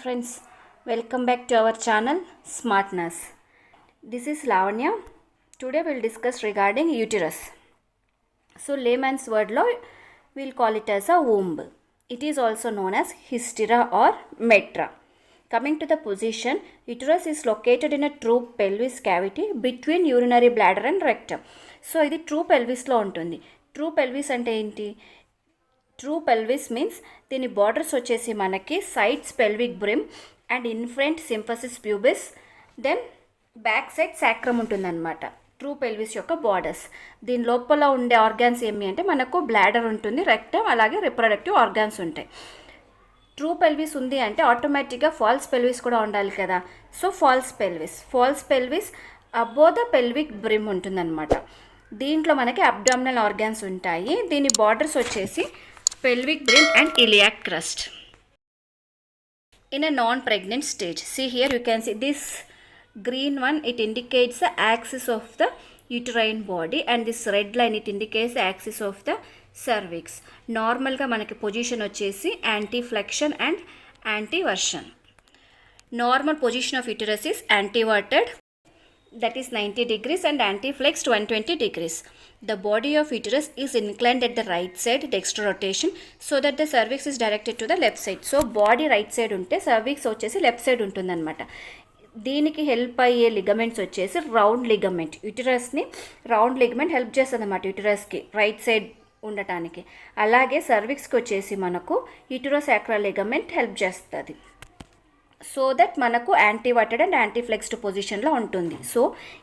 friends, welcome back to our channel Smartness. This is Lavanya. Today we'll discuss regarding uterus. So layman's word lo we'll call it as a womb. It is also known as hystera or metra. Coming to the position, uterus is located in a true pelvis cavity between urinary bladder and rectum. So ఇది true pelvis లో ఉంటుంది. True pelvis అంటే ఏంటి? True pelvis means దీని borders వచ్చేసి మనకి sides pelvic brim and in front symphysis pubis then back side sacrum ఉంటుందన్నమాట. True pelvis యొక్క బార్డర్స్. దీని లోపల ఉండే ఆర్గాన్స్ ఏమి అంటే మనకు బ్లాడర్ ఉంటుంది, రెక్టమ్, అలాగే రిప్రొడక్టివ్ ఆర్గాన్స్ ఉంటాయి. ట్రూ పెల్విస్ ఉంది అంటే ఆటోమేటిక్గా ఫాల్స్ పెల్విస్ కూడా ఉండాలి కదా. So false pelvis above the pelvic brim ఉంటుందన్నమాట. దీంట్లో మనకి అబ్డామినల్ ఆర్గాన్స్ ఉంటాయి. దీని బార్డర్స్ వచ్చేసి pelvic brim and iliac crust. In a non-pregnant stage, see here you can see this green one, it indicates the axis of the uterine body, and this red line it indicates the axis of the cervix. Normal ga manaki position vachesi anti-flexion and anti-version. Normal position of uterus is anteverted, that is 90 degrees, and anti-flexed 120 degrees. The body of uterus is inclined at the right side, dextro rotation, so that the cervix is directed to the left side. So body right side unte cervix వచ్చేసి left side ఉంటుందన్నమాట. దీనికి help అయ్యే ligaments వచ్చేసి round ligament. యూటరస్ని round ligament help చేస్తుంది అన్నమాట యూటరస్కి right side ఉండటానికి. అలాగే సర్విక్స్కి వచ్చేసి మనకు యూటరోసాక్రల్ లిగమెంట్ హెల్ప్ చేస్తుంది. సో దట్ మనకు యాంటీవర్టెడ్ అండ్ యాంటీఫ్లెక్స్డ్ పొజిషన్లో ఉంటుంది. సో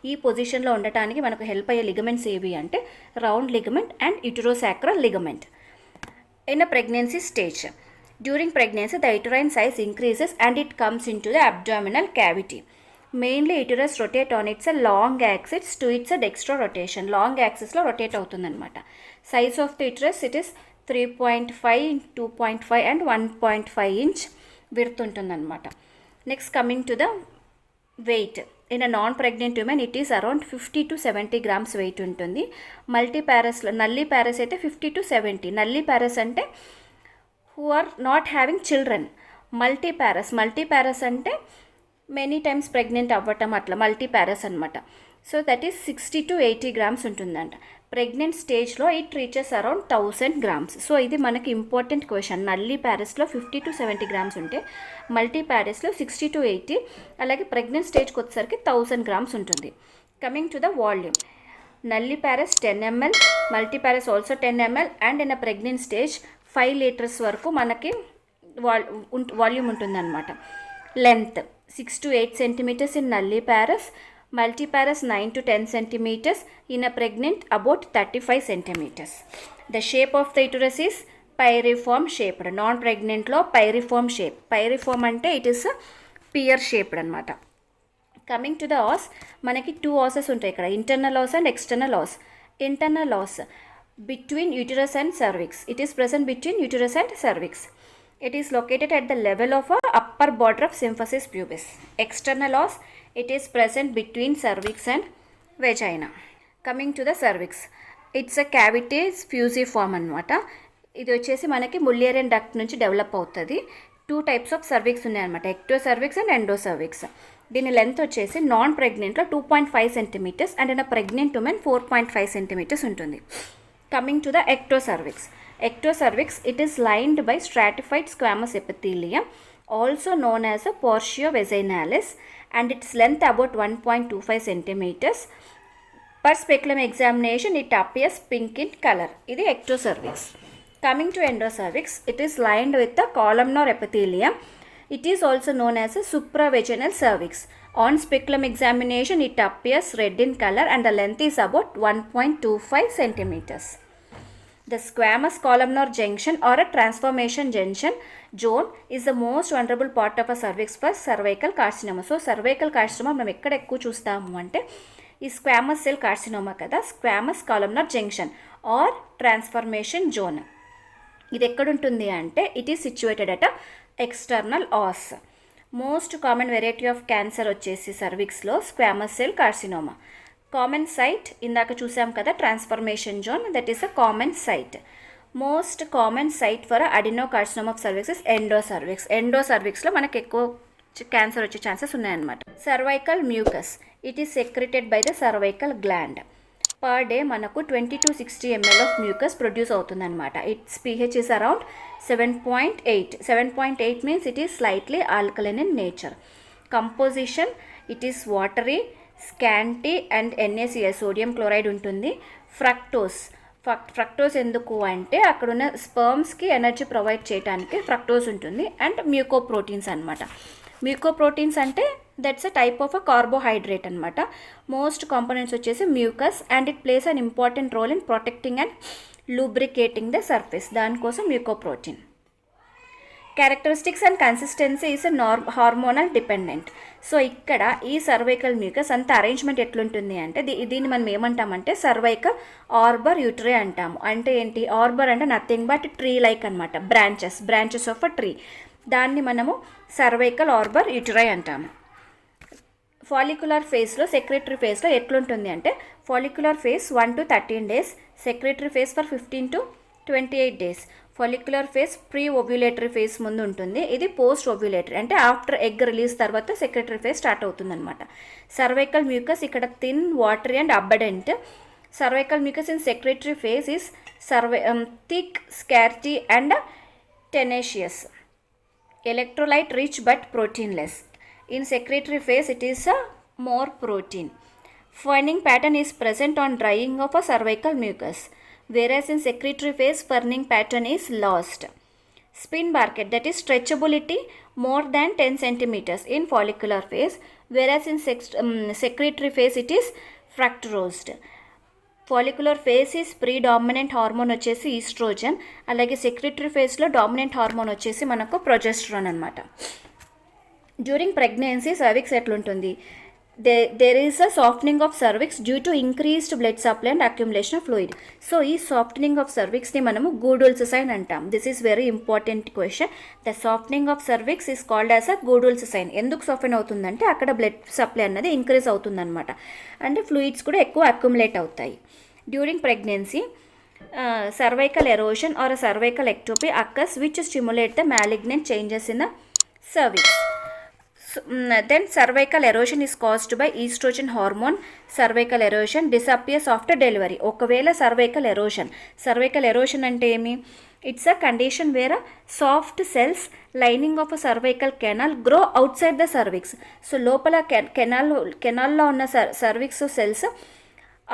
ఈ పొజిషన్లో ఉండటానికి మనకు హెల్ప్ అయ్యే లిగమెంట్స్ ఏవి అంటే round ligament and uterosacral ligament. In a pregnancy stage, during pregnancy the uterine size increases and it comes into the abdominal cavity. Mainly uterus rotate on its long axis to its dextro rotation. Long యాక్సిస్లో rotate అవుతుందన్నమాట. Size of the uterus it is 3.5, 2.5 and 1.5 inch width ఉంటుందన్నమాట. Next, coming to the weight. In a non-pregnant woman, it is around 50 to 70 grams weight ఉంటుంది. మల్టీపారస్లో నల్లీపారస్ అయితే 50 to 70. నల్లీపారస్ అంటే who are not having children. మల్టీపారస్ అంటే many times pregnant అవ్వటం, అట్లా మల్టీపారస్ అనమాట. So that is 60 to 80 grams ఉంటుందంట. Pregnant స్టేజ్లో it reaches around 1000 grams. So ఇది మనకి important question. Nalli ప్యారెస్లో 50 to 70 grams ఉంటే మల్టీ ప్యారెస్లో 60 to 80, అలాగే ప్రెగ్నెంట్ స్టేజ్కి వచ్చేసరికి 1000 grams ఉంటుంది. Coming to the volume, nulliparous 10 ml, multiparous also 10 ml, and in a pregnant stage 5 liters వరకు మనకి వాల్యూమ్ ఉంటుందన్నమాట. Length 6 to 8 centimeters in nulliparous, multiparous 9 to 10 centimeters, in a pregnant about 35 centimeters. The shape of the uterus is pyriform shaped. Non-pregnant lo pyriform shape. Pyriform ante it is a pear shaped anamata. Coming to the os, manaki two osses untayi ikkada, internal os and external os. Internal os between uterus and cervix. It is present between uterus and cervix. It is located at the level of a upper border of symphysis pubis. External os, it is present between cervix and vagina. Coming to the cervix, it's a cavity fusiform అనమాట. ఇది వచ్చేసి మనకి Müllerian duct నుంచి develop అవుతుంది. 2 types of cervix ఉన్నాయన్నమాట, ectocervix and endocervix. దీని length వచ్చేసి non ప్రెగ్నెంట్లో 2.5 centimeters and in pregnant women 4.5 centimeters ఉంటుంది. Coming to the ectocervix. Ectocervix, it is lined by stratified squamous epithelium, also known as a portio vaginalis, and its length about 1.25 centimeters. Per speculum examination, it appears pink in color. This is ectocervix. Coming to endocervix, it is lined with the columnar epithelium. It is also known as a supravaginal cervix. On speculum examination, it appears red in color and the length is about 1.25 centimeters. The squamous columnar junction or a transformation junction zone is the most vulnerable part of a cervix for cervical carcinoma. So cervical carcinoma మనం ఎక్కడ ఎక్కువ చూస్తాము అంటే ఈ squamous cell carcinoma కదా, squamous columnar junction or transformation zone. ఇది ఎక్కడుంటుంది అంటే it is situated at external os. Most common variety of cancer వచ్చేసి సర్విక్స్లో squamous cell carcinoma. Common site ఇందాక చూసాం కదా transformation zone, that is a common site. Most common site for adenocarcinoma of cervix is ఎండోసర్విక్స్లో మనకు ఎక్కువ cancer వచ్చే chances ఉన్నాయన్నమాట. Cervical mucus, it is secreted by the cervical gland. Per day మనకు 20 to 60 ml of mucus produce అవుతుందన్నమాట. Its pH is around 7.8. 7.8 means it is slightly alkaline in nature. Composition, it is watery, scanty and NaCl, sodium chloride ఉంటుంది. Fructose ఎందుకు అంటే అక్కడ ఉన్న స్పర్మ్స్కి energy provide చేయడానికి fructose ఉంటుంది. అండ్ మ్యూకోప్రోటీన్స్ అనమాట. మ్యూకోప్రోటీన్స్ అంటే that's a type of a carbohydrate అనమాట. మోస్ట్ కాంపోనెంట్స్ వచ్చేసి mucus and it plays an important role in protecting and lubricating the surface. దానికోసం mucoprotein. Characteristics and consistency is hormonal dependent. So ఇక్కడ ఈ cervical mucus అంత arrangement ఎట్లుంటుంది అంటే దీన్ని మనం ఏమంటామంటే సర్వైకల్ ఆర్బర్ యూటరే అంటాము. అంటే ఏంటి? ఆర్బర్ అంటే నథింగ్ బట్ ట్రీ లైక్ అనమాట. Branches of a tree. దాన్ని మనము సర్వైకల్ ఆర్బర్ యూటరే అంటాము. ఫాలిక్యులర్ ఫేస్లో సెక్రెటరీ ఫేస్లో ఎట్లుంటుంది అంటే follicular phase 1 to 13 days, secretory phase for 15 to 28 days. Follicular phase pre ovulatory phase ముందు ఉంటుంది. ఇది పోస్ట్ ఓవ్యులేటరీ అంటే ఆఫ్టర్ ఎగ్ రిలీజ్ తర్వాత సెక్రెటరీ ఫేస్ స్టార్ట్ అవుతుందన్నమాట. సర్వైకల్ మ్యూకస్ ఇక్కడ thin, watery and abundant. Cervical mucus in secretory phase is thick, scanty and tenacious. Electrolyte rich but proteinless. In secretory phase it is a more protein. Ferning pattern is present on drying of a cervical mucus, whereas in secretory phase ferning pattern is lost. Spin barket, that is stretchability more than 10 centimeters in follicular phase, whereas in secretory phase it is fructosed. Follicular phase is predominant hormone వచ్చేసి oestrogen. అలాగే secretory ఫేస్లో dominant hormone వచ్చేసి మనకు progesterone అనమాట. During pregnancy cervix ఎట్లుంటుంది? There is a softening of cervix due to increased blood supply and accumulation of fluid. So ఈ softening of సర్విక్స్ని మనము గూడుల్స్ సైన్ అంటాం. This is very important question. The softening of cervix is called as a Goodell's sign. ఎందుకు soften అవుతుందంటే అక్కడ blood supply అన్నది increase అవుతుందన్నమాట. అంటే ఫ్లూయిడ్స్ కూడా ఎక్కువ అక్యుములేట్ అవుతాయి. During pregnancy cervical erosion or a cervical ectopy occurs which stimulate the malignant changes in the cervix. Then cervical erosion is caused by estrogen hormone. Cervical erosion disappears after delivery. ఒకవేళ cervical erosion అంటే ఏమి? It's a condition where a soft cells lining of a cervical canal grow outside the cervix. So లోపల కెనాల్లో ఉన్న cervix cells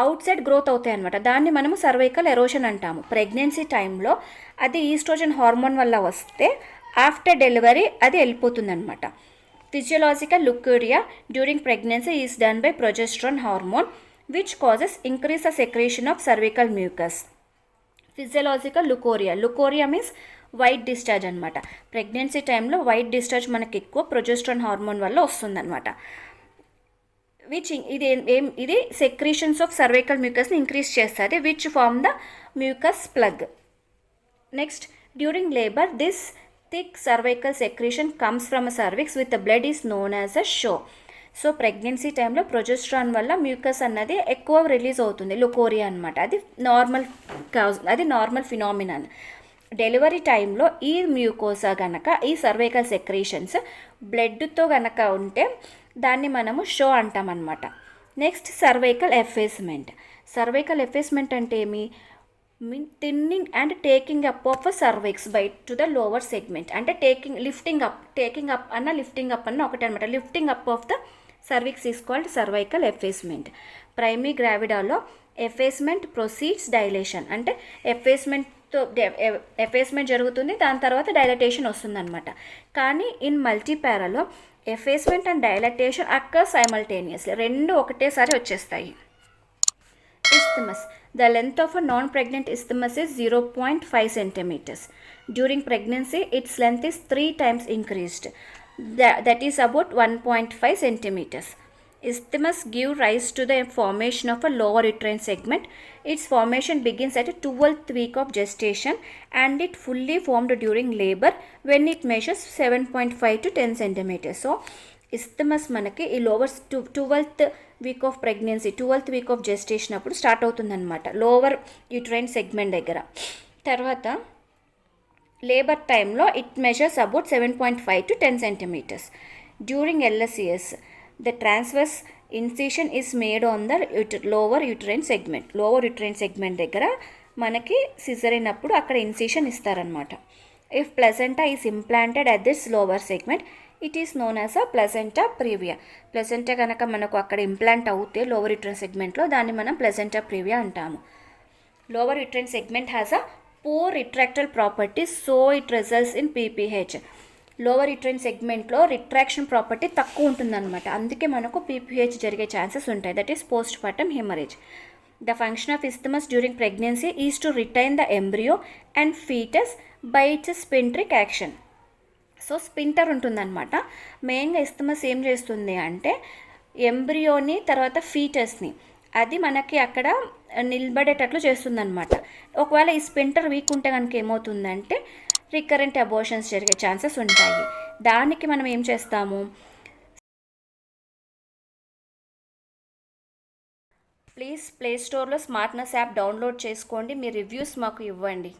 out side growth అవుతాయి అనమాట. దాన్ని మనము cervical erosion అంటాము. ప్రెగ్నెన్సీ టైంలో అది ఈస్ట్రోజన్ హార్మోన్ వల్ల వస్తే ఆఫ్టర్ డెలివరీ అది వెళ్ళిపోతుందన్నమాట. Physiological leucorrhoea during pregnancy is done by progesterone hormone which causes increase the secretion of cervical mucus. Physiological leucorrhoea means white discharge అనమాట. ప్రెగ్నెన్సీ టైంలో వైట్ డిశ్చార్జ్ మనకి ఎక్కువ ప్రొజెస్ట్రాన్ హార్మోన్ వల్ల వస్తుందన్నమాట. ఇది సెక్రీషన్స్ ఆఫ్ సర్వైకల్ మ్యూకస్ని ఇంక్రీజ్ చేస్తుంది which form the mucus plug. Next, during labour this thick cervical secretion comes from a cervix with the blood is known as a show. So pregnancy టైంలో progesterone వల్ల mucus అన్నది ఎక్కువ release అవుతుంది, leucorrhoea అనమాట. అది normal phenomenon. Delivery టైంలో ఈ mucosa గనక ఈ సర్వైకల్ సెక్రీషన్స్ బ్లడ్తో గనక ఉంటే దాన్ని మనము షో అంటామన్నమాట. నెక్స్ట్, సర్వైకల్ ఎఫేస్మెంట్ అంటే ఏమి? Thinning and taking up of cervix by to the lower segment. అంటే లిఫ్టింగ్ అప్ అన్న ఒకటే అనమాట. Lifting up of the cervix is called cervical effacement. Primary గ్రావిడాలో ఎఫేస్మెంట్ ప్రొసీడ్స్ డైలేషన్. అంటే ఎఫేస్మెంట్ జరుగుతుంది, దాని తర్వాత డైలటేషన్ వస్తుందన్నమాట. కానీ ఇన్ మల్టీపారాలో effacement and dilatation occur simultaneously, రెండు ఒకటేసారి వచ్చేస్తాయి. ఇస్థమస్. The length of a non-pregnant isthmus is 0.5 centimeters. During pregnancy, its length is 3 times increased. That is about 1.5 centimeters. Isthmus give rise to the formation of a lower uterine segment. Its formation begins at a 12th week of gestation and it fully formed during labor when it measures 7.5 to 10 centimeters. So, isthmus మనకి ఈ lower 12th week off pregnancy 12th week off gestation అప్పుడు start అవుతుందన్నమాట, lower uterine segment దగ్గర. తర్వాత labour టైంలో it measures about 7.5 to 10 centimeters. During LSES the transverse incision is made on the lower uterine segment. Lower uterine segment దగ్గర మనకి scissor అయినప్పుడు అక్కడ incision ఇస్తారనమాట. If placenta is implanted at this lower segment it is known as a placenta previa. Placenta కనుక మనకు అక్కడ implant అవుతే lower uterine సెగ్మెంట్లో దాన్ని మనం ప్లసెంటా ప్రీవియా అంటాము. Lower uterine segment has a poor retractile properties, so it results in PPH. Lower uterine సెగ్మెంట్లో retraction property తక్కువ ఉంటుందన్నమాట, అందుకే మనకు PPH జరిగే ఛాన్సెస్ ఉంటాయి. That is post partum haemorrhage. The function of isthmus during pregnancy is to retain the embryo and foetus by its sphincteric action. So sphincter ఉంటుందన్నమాట. మెయిన్గా ఇస్థమస్ ఏం చేస్తుంది అంటే ఎంబ్రియోని తర్వాత ఫీటస్ని అది మనకి అక్కడ నిలబడేటట్లు చేస్తుందన్నమాట. ఒకవేళ ఈ స్పింటర్ వీక్ ఉంటే కనుక ఏమవుతుందంటే రికరెంట్ అబోర్షన్స్ జరిగే ఛాన్సెస్ ఉంటాయి. దానికి మనం ఏం చేస్తాము, ప్లీజ్ ప్లే స్టోర్లో స్మార్ట్నెస్ యాప్ డౌన్లోడ్ చేసుకోండి, మీ రివ్యూస్ మాకు ఇవ్వండి.